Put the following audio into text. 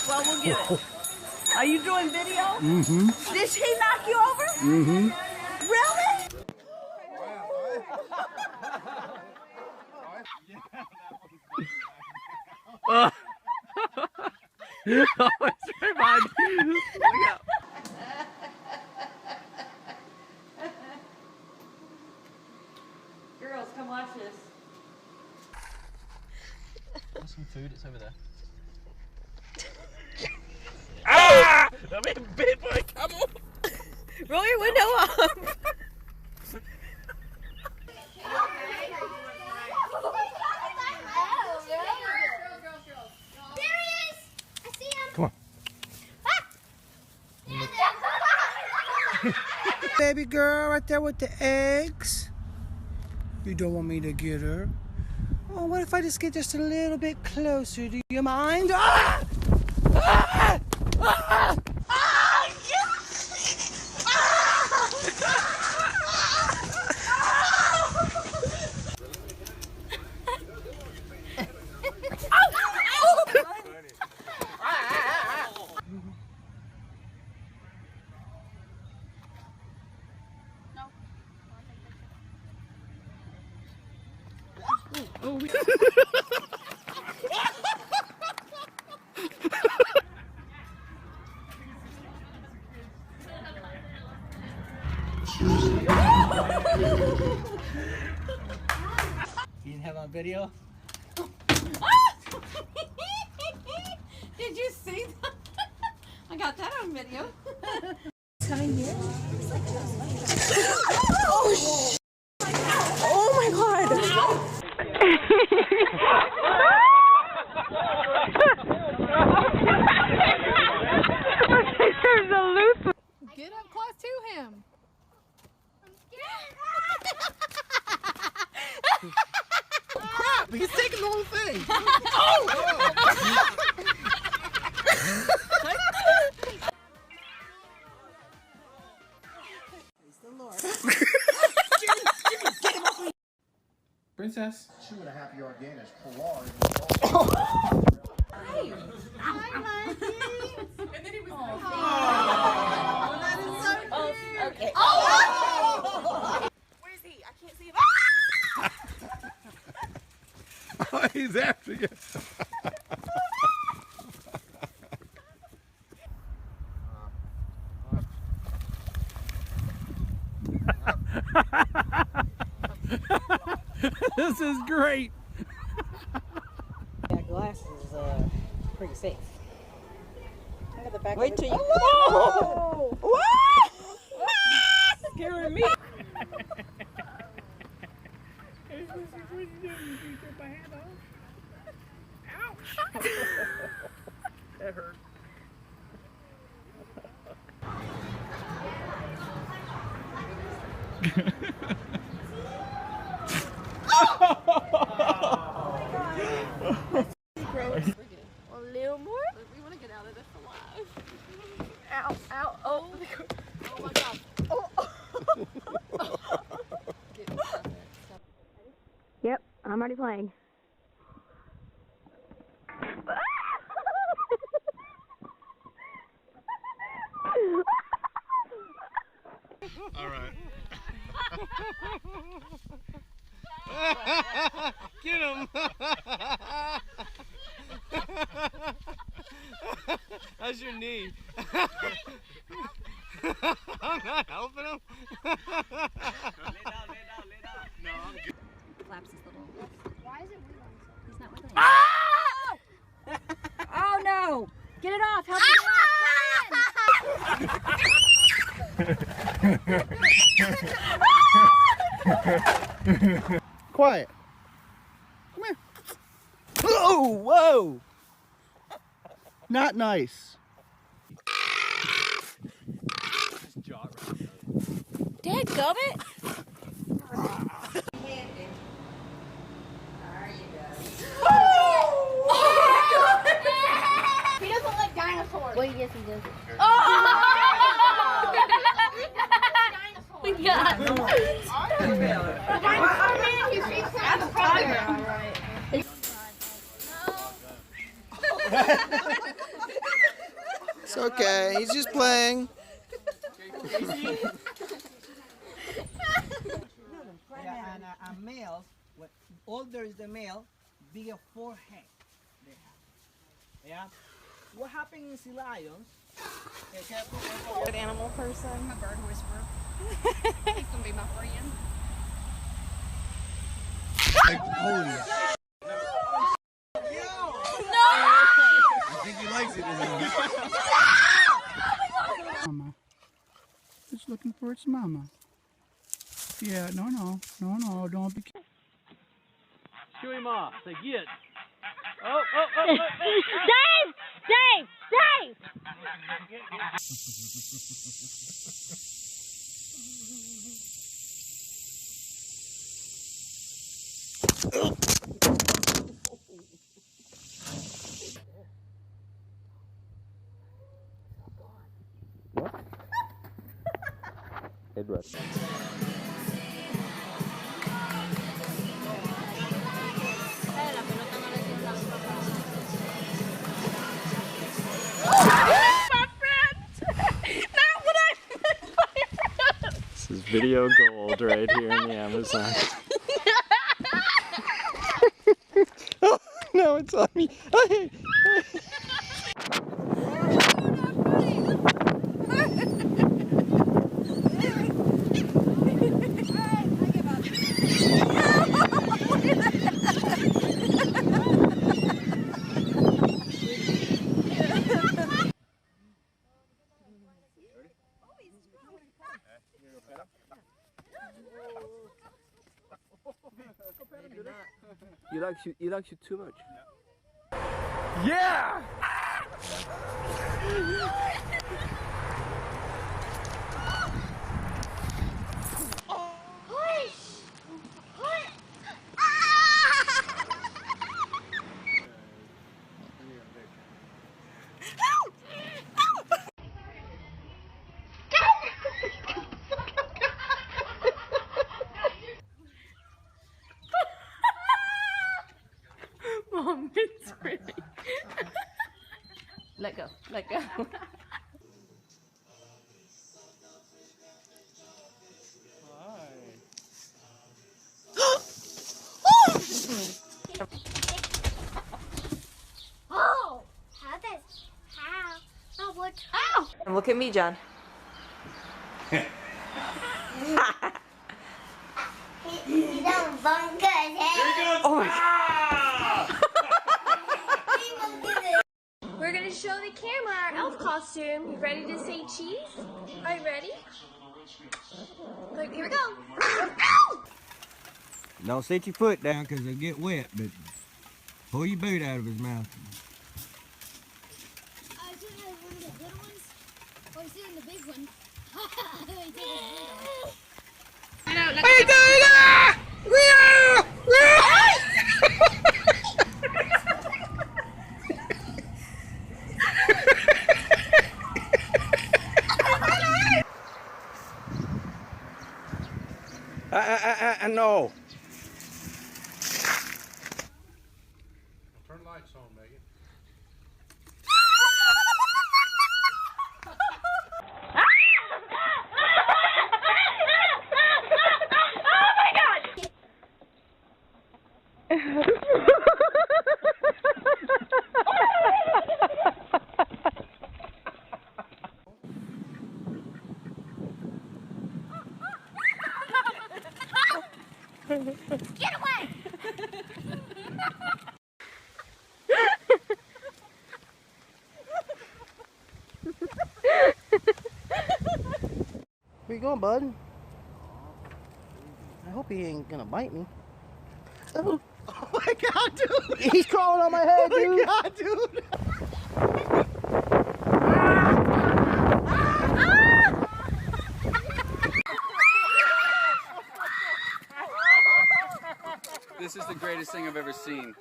Well, we'll give it. Are you doing video? Mm-hmm. Did she knock you over? Mm-hmm. Really? Oh, it's right behind you. Look out. Girls, come watch this. There's some food, it's over there. Ah! I'm being bit by a camel. Roll your window up. Come on. Baby girl right there with the eggs. You don't want me to get her? Oh, what if I just get just a little bit closer? Do you mind? Ah! Ah! Ah! Ah! Yes! You didn't have on video? Did you see that? I got that on video. Coming here? Oh my god. There's a loose. Get up close to him. Crap! He's taking the whole thing! Princess. 2.5-yard gain is prolonged. Okay. Where is he? I can't see him. Oh, he's after you. This is great. Yeah, glasses is pretty safe. Look at the back. Wait of till his... you. Oh! What? Scaring me. That hurt. A little more? We want to get out of this alive. Ow, ow, oh. Oh my god. Yep, I'm already playing. All right. Get him! How's your knee? I'm not helping him. Lay down. No, I'm good. Flaps his little. Why is it wiggling? He's not wiggling. Ah! Oh no! Get it off! Help me get off! Quiet. Come here. Oh, whoa! Not nice. Dadgummit! He doesn't like dinosaurs. Wait, yes, he does. We got The dinosaur man, he freaks out the predator. It's okay. He's just playing. Yeah, and males, when older is the male, bigger forehead they have. Yeah. What happens in lions? Good animal person. I'm a bird whisperer. He's gonna be my friend. I think he likes it. Mama. It's looking for its mama. Yeah, no, don't be. Shoo him off. Say, get. Oh. Dave! Dave! Dave! Headrest. This is video gold right here in the Amazon. Oh, no, it's on me. He likes you too much. Yeah! Mom, it's pretty. Let go. Let go. Oh! How this? How? Oh, what? Ow! And look at me, John. You don't bunker head. Oh my We're gonna show the camera our elf costume. You ready to say cheese? Are you ready? Look, here we go. Don't set your foot down because it'll get wet, but pull your boot out of his mouth. Is it one of the little ones? Or is it in the big one? Hey, Dana! No. Turn lights on, Megan. Get away! Where you going, bud? I hope he ain't gonna bite me. Oh, my God, dude! He's crawling on my head, dude! Oh my God, dude! This is the greatest thing I've ever seen.